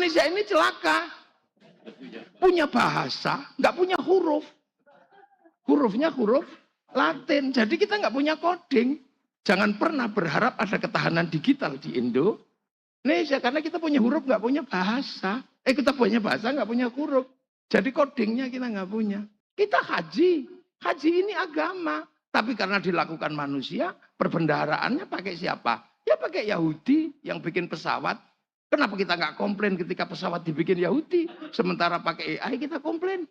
Indonesia ini celaka. Punya bahasa, nggak punya huruf. Hurufnya huruf Latin. Jadi kita nggak punya coding. Jangan pernah berharap ada ketahanan digital di Indonesia. Karena kita punya huruf, nggak punya bahasa. Kita punya bahasa, nggak punya huruf. Jadi codingnya kita nggak punya. Kita haji. Haji ini agama. Tapi karena dilakukan manusia, perbendaharaannya pakai siapa? Ya pakai Yahudi yang bikin pesawat. Kenapa kita nggak komplain ketika pesawat dibikin Yahudi? Sementara pakai AI kita komplain.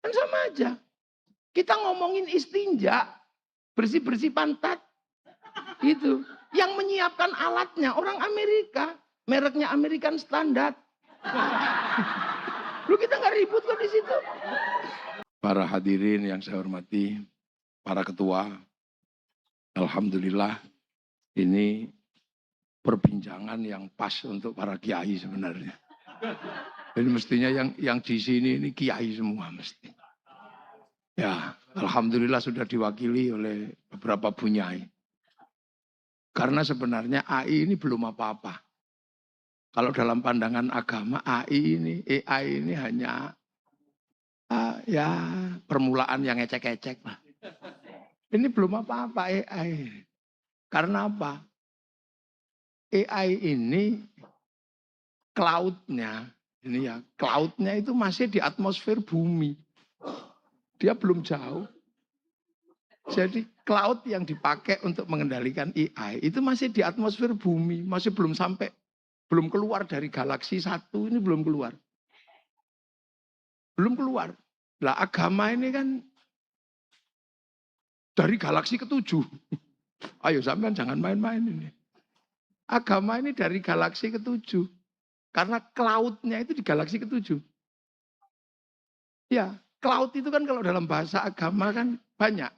Kan sama aja. Kita ngomongin istinja, bersih-bersih pantat. Gitu. Yang menyiapkan alatnya orang Amerika. Mereknya American Standard. Lu kita nggak ribut kok di situ. Para hadirin yang saya hormati, para ketua, alhamdulillah ini perbincangan yang pas untuk para kiai sebenarnya. Jadi mestinya yang di sini ini kiai semua mesti. Ya, alhamdulillah sudah diwakili oleh beberapa bunyai. Karena sebenarnya AI ini belum apa-apa. Kalau dalam pandangan agama AI ini hanya ya permulaan yang ecek-ecek lah. Ini belum apa-apa AI. Karena apa? AI ini cloud-nya itu masih di atmosfer bumi. Dia belum jauh. Jadi cloud yang dipakai untuk mengendalikan AI itu masih di atmosfer bumi, masih belum keluar dari galaksi 1 ini belum keluar. Belum keluar. Lah agama ini kan dari galaksi ke-7. Ayo sampean jangan main-main ini. Agama ini dari galaksi ke-7. Karena cloud-nya itu di galaksi ke-7. Ya, cloud itu kan kalau dalam bahasa agama kan banyak.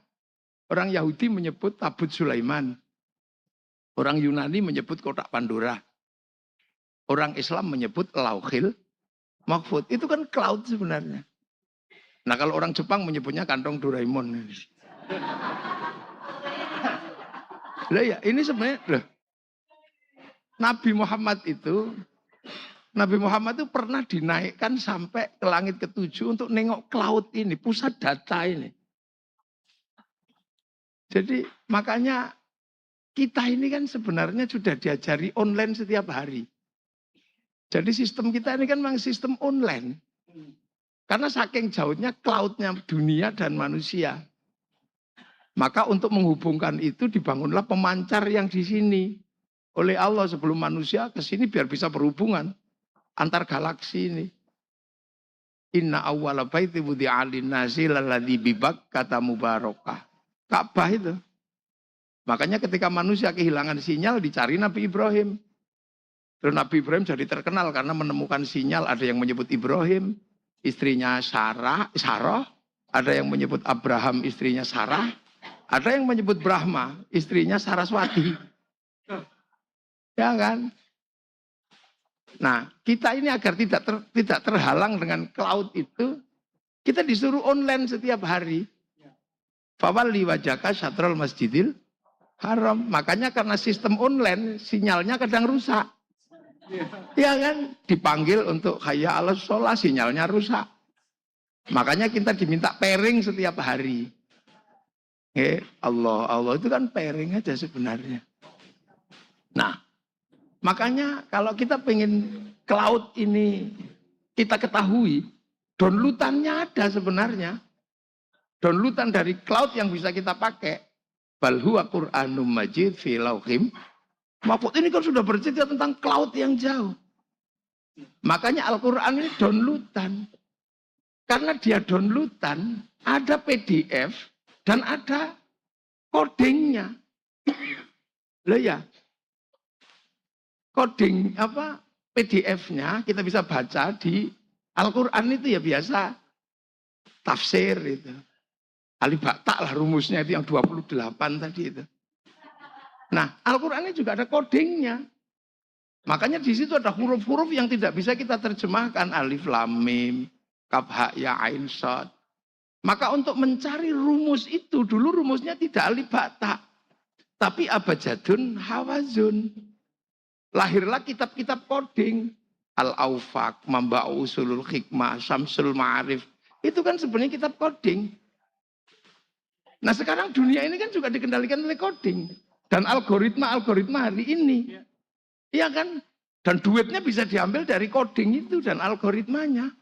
Orang Yahudi menyebut tabut Sulaiman. Orang Yunani menyebut kotak Pandora. Orang Islam menyebut Lauhil Mahfud. Itu kan cloud sebenarnya. Nah kalau orang Jepang menyebutnya kantong Doraemon. Lah ya, ini sebenarnya Nabi Muhammad itu pernah dinaikkan sampai ke langit ke-7 untuk nengok cloud ini, pusat data ini. Jadi makanya kita ini kan sebenarnya sudah diajari online setiap hari. Jadi sistem kita ini kan memang sistem online. Karena saking jauhnya cloud-nya dunia dan manusia. Maka untuk menghubungkan itu dibangunlah pemancar yang di sini. Oleh Allah sebelum manusia ke sini biar bisa berhubungan antar galaksi ini. Inna awwala baiti wudi'a lin-nasi lalladzi bibakkata mubarakah. Ka'bah itu. Makanya ketika manusia kehilangan sinyal dicari Nabi Ibrahim. Terus Nabi Ibrahim jadi terkenal karena menemukan sinyal. Ada yang menyebut Ibrahim, istrinya Sarah, ada yang menyebut Abraham, istrinya Sarah, ada yang menyebut Brahma, istrinya Saraswati. Ya kan? Nah, kita ini agar tidak terhalang dengan cloud itu, kita disuruh online setiap hari. Fawalli wajhaka syatrul masjidil haram. Makanya karena sistem online, sinyalnya kadang rusak. Ya kan? Dipanggil untuk hayya 'alas shalah, sinyalnya rusak. Makanya kita diminta pairing setiap hari. Allah itu kan pairing aja sebenarnya. Nah, makanya kalau kita pengen cloud ini kita ketahui, downloadannya ada sebenarnya. Downloadan dari cloud yang bisa kita pakai. Bal huwa Qur'anum Majid fi lauhim mahfuz. Ini kan sudah bercerita tentang cloud yang jauh. Makanya Al-Quran ini downloadan. Karena dia downloadan, ada PDF dan ada codingnya. Loh ya, coding PDF-nya kita bisa baca di Al-Quran itu ya biasa tafsir itu. Alif ba ta lah rumusnya itu yang 28 tadi itu. Nah, Al-Quran ini juga ada codingnya. Makanya di situ ada huruf-huruf yang tidak bisa kita terjemahkan. Alif lam mim, kaf ha ya ain shad. Maka untuk mencari rumus itu dulu rumusnya tidak alif ba ta, tapi abjadun hawazun. Lahirlah kitab-kitab coding. Al-Aufaq, Mamba'u Usulul Hikmah, Syamsul Ma'arif. Itu kan sebenarnya kitab coding. Nah sekarang dunia ini kan juga dikendalikan oleh coding. Dan algoritma hari ini. Iya kan? Dan duitnya bisa diambil dari coding itu dan algoritmanya.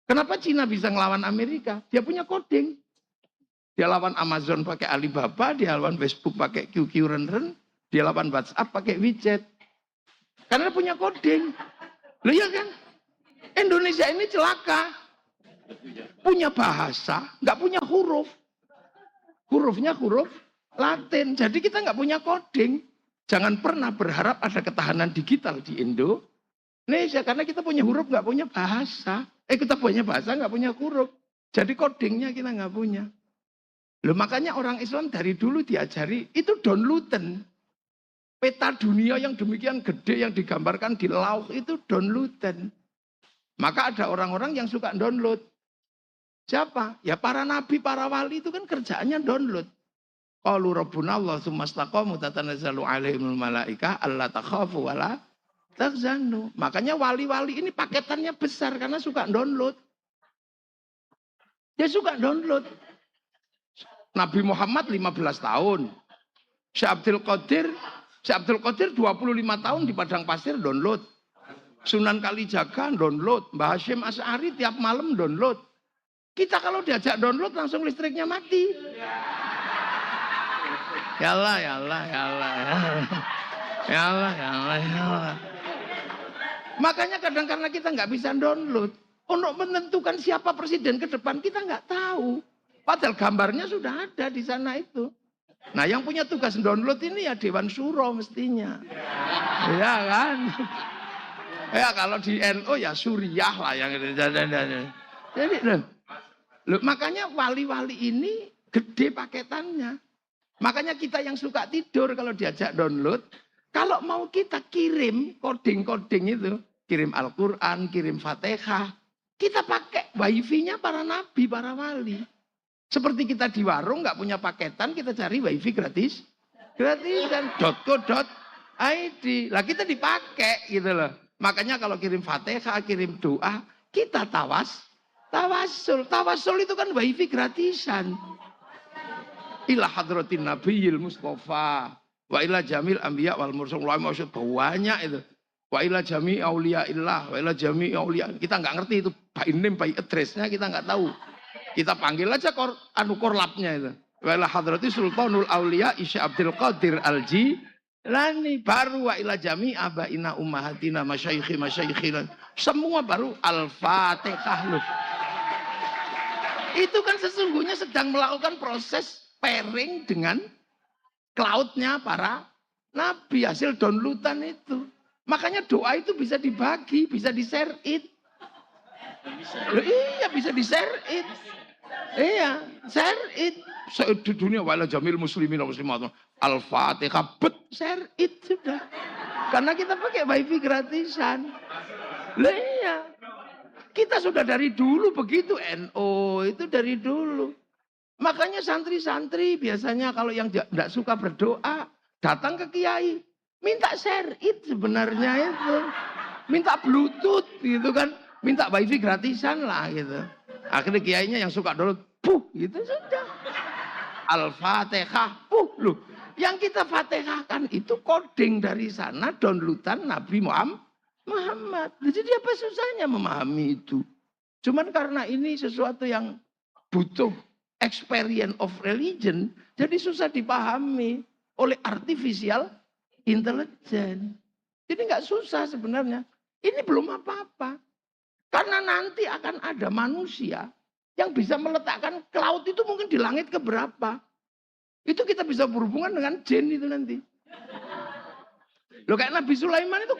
Kenapa Cina bisa ngelawan Amerika? Dia punya coding. Dia lawan Amazon pakai Alibaba, dia lawan Facebook pakai QQ Ren, dia lawan WhatsApp pakai widget. Karena punya coding. Loh ya kan? Indonesia ini celaka. Punya bahasa, nggak punya huruf. Hurufnya huruf Latin. Jadi kita nggak punya coding. Jangan pernah berharap ada ketahanan digital di Indonesia. Karena kita punya huruf, nggak punya bahasa. Kita punya bahasa, nggak punya huruf. Jadi codingnya kita nggak punya. Loh makanya orang Islam dari dulu diajari, itu downloaden. Peta dunia yang demikian gede yang digambarkan di lauh itu downloaden. Maka ada orang-orang yang suka download. Siapa? Ya para nabi, para wali itu kan kerjaannya download. Qalu rabbuna Allah tsumma istaqamu tatanazzalu alaihimul malaikah alla takhafu wala tahzanu. Makanya wali-wali ini paketannya besar karena suka download. Dia suka download. Nabi Muhammad 15 tahun. Syekh Abdul Qadir 25 tahun di padang pasir download. Sunan Kalijaga download. Mbah Hasyim Asy'ari tiap malam download. Kita kalau diajak download langsung listriknya mati. Ya Allah, ya Allah, ya Allah. Ya Allah, ya Allah, ya Allah. Makanya kadang karena kita nggak bisa download, untuk menentukan siapa presiden ke depan kita nggak tahu. Padahal gambarnya sudah ada di sana itu. Nah yang punya tugas download ini ya Dewan Syuro mestinya. Ya kan? Ya kalau di NU ya Suriah lah yang jadi loh, makanya wali-wali ini gede paketannya. Makanya kita yang suka tidur kalau diajak download, kalau mau kita kirim coding-coding itu, kirim Al-Quran, kirim Fatihah, kita pakai wifi-nya para nabi, para wali. Seperti kita di warung nggak punya paketan, kita cari wifi gratis dan .co.id. Lah kita dipakai gitu loh. Makanya kalau kirim Fatihah, kirim doa, kita tawasul. Tawasul itu kan wifi gratisan. Ila hadratin nabiyil mustafa wa ila jamil anbiya wal mursalin maksud banyak itu. Wa ila jami auliyaillah wa ila jami auliya. Kita nggak ngerti itu by name by address-nya kita nggak tahu. Kita panggil aja korlapnya itu. Wa ila hadrati sultanul auliya Isya Abdul Qadir Al-Jilani baru wa ila jami abaina ummahatina masyayikhi. Semua baru Al-Fatihah loh. Itu kan sesungguhnya sedang melakukan proses pairing dengan cloud-nya para nabi, hasil downloadan itu. Makanya doa itu bisa dibagi, bisa di-share it. Iya, bisa di-share it. Iya, share it. Di dunia wala jamil muslimin wa muslimat. Al-Fatihah, share it sudah. Karena kita pakai wifi gratisan. Lah iya. Kita sudah dari dulu begitu, NU itu dari dulu. Makanya santri-santri biasanya kalau yang tidak suka berdoa, datang ke kiai. Minta share it sebenarnya itu. Minta bluetooth gitu kan. Minta wifi gratisan lah gitu. Akhirnya kiainya yang suka download, gitu sudah. Al-Fatihah, loh. Yang kita fatihahkan itu coding dari sana, downloadan Nabi Muhammad. Jadi apa susahnya memahami itu? Cuman karena ini sesuatu yang butuh experience of religion, jadi susah dipahami oleh artificial intelligence. Jadi nggak susah sebenarnya. Ini belum apa-apa. Karena nanti akan ada manusia yang bisa meletakkan cloud itu mungkin di langit keberapa. Itu kita bisa berhubungan dengan jin itu nanti. Loh kayak Nabi Sulaiman itu.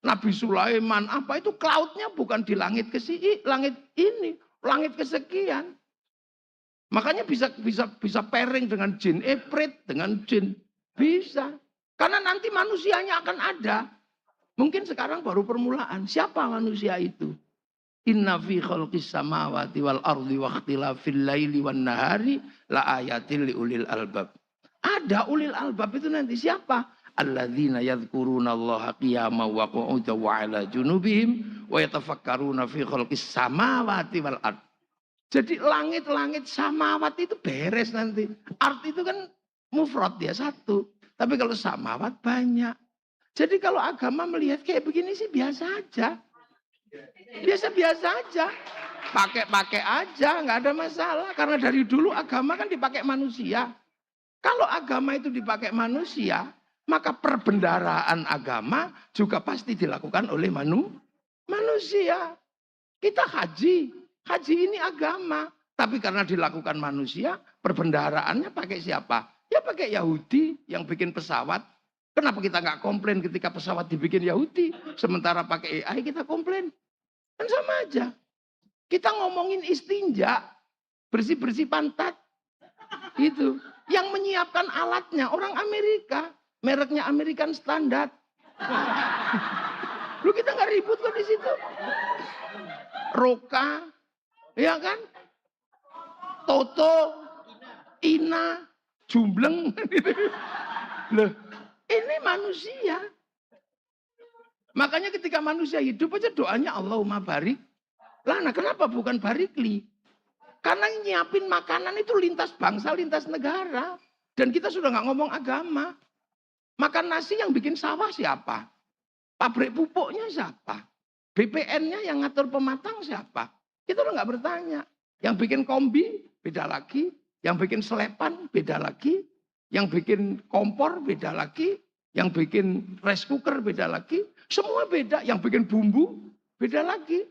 Nabi Sulaiman apa itu cloudnya bukan di langit langit ini, langit kesekian. Makanya bisa pairing dengan jin Ifrit, dengan jin bisa. Karena nanti manusianya akan ada. Mungkin sekarang baru permulaan. Siapa manusia itu? Inna fi khalqis samawati wal ardi wa ikhtilafil laili wan nahari la ayatil liulil albab. Ada ulil albab itu nanti siapa? alladzina yadhkurunallaha qiyaman wa qu'udan wa 'ala junubihim wa yatafakkaruna fi khalqis samawati wal ard. Jadi langit-langit samawat itu beres nanti. Art itu kan mufrad dia satu. Tapi kalau samawat banyak. Jadi kalau agama melihat kayak begini sih biasa aja. Biasa-biasa aja. Pakai-pakai aja, nggak ada masalah. Karena dari dulu agama kan dipakai manusia. Kalau agama itu dipakai manusia, maka perbendaharaan agama juga pasti dilakukan oleh manusia. Kita haji. Haji ini agama. Tapi karena dilakukan manusia, perbendaharaannya pakai siapa? Ya pakai Yahudi yang bikin pesawat. Kenapa kita nggak komplain ketika pesawat dibikin Yahudi? Sementara pakai AI kita komplain. Kan sama aja. Kita ngomongin istinja, bersih-bersih pantat. Itu. Yang menyiapkan alatnya orang Amerika. Mereknya American Standard. Lu kita nggak ribut kok di situ. Roka, ya kan? Toto, Ina, Jumbleng. Loh, ini manusia. Makanya ketika manusia hidup aja doanya Allahumma barik. Lah, nah kenapa bukan barikli? Karena nyiapin makanan itu lintas bangsa, lintas negara. Dan kita sudah nggak ngomong agama. Makan nasi yang bikin sawah siapa? Pabrik pupuknya siapa? BPN-nya yang ngatur pematang siapa? Kita udah nggak bertanya. Yang bikin kombi beda lagi. Yang bikin selepan beda lagi. Yang bikin kompor beda lagi. Yang bikin rice cooker beda lagi. Semua beda. Yang bikin bumbu beda lagi.